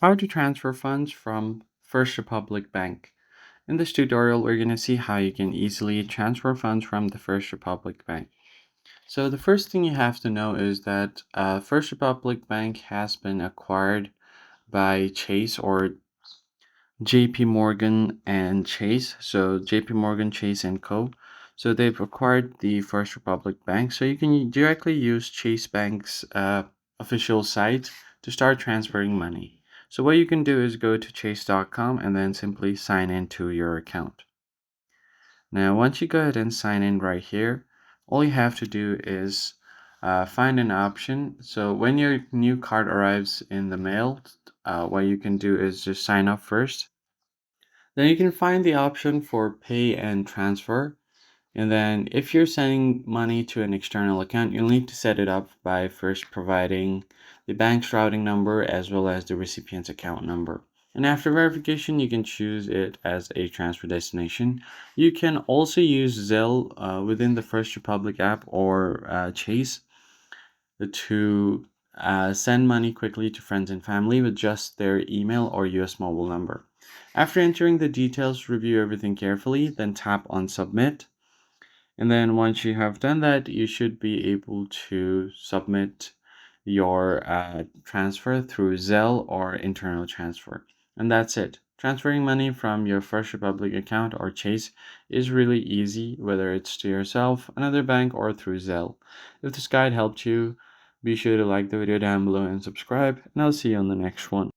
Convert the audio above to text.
How to transfer funds from First Republic Bank. In this tutorial, we're going to see how you can easily transfer funds from the First Republic Bank. So the first thing you have to know is that First Republic Bank has been acquired by Chase or JP Morgan and Chase. So JP Morgan, Chase and Co. So they've acquired the First Republic Bank. So you can directly use Chase Bank's official site to start transferring money. So what you can do is go to chase.com and then simply sign into your account. Now, once you go ahead and sign in right here, all you have to do is find an option. So when your new card arrives in the mail, what you can do is just sign up first. Then you can find the option for pay and transfer. And then if you're sending money to an external account, you'll need to set it up by first providing the bank's routing number as well as the recipient's account number. And after verification, you can choose it as a transfer destination. You can also use Zelle within the First Republic app or Chase to send money quickly to friends and family with just their email or US mobile number. After entering the details, review everything carefully, then tap on submit. And then once you have done that, you should be able to submit your transfer through Zelle or internal transfer. And that's it. Transferring money from your First Republic account or Chase is really easy, whether it's to yourself, another bank, or through Zelle. If this guide helped you, be sure to like the video down below and subscribe, and I'll see you on the next one.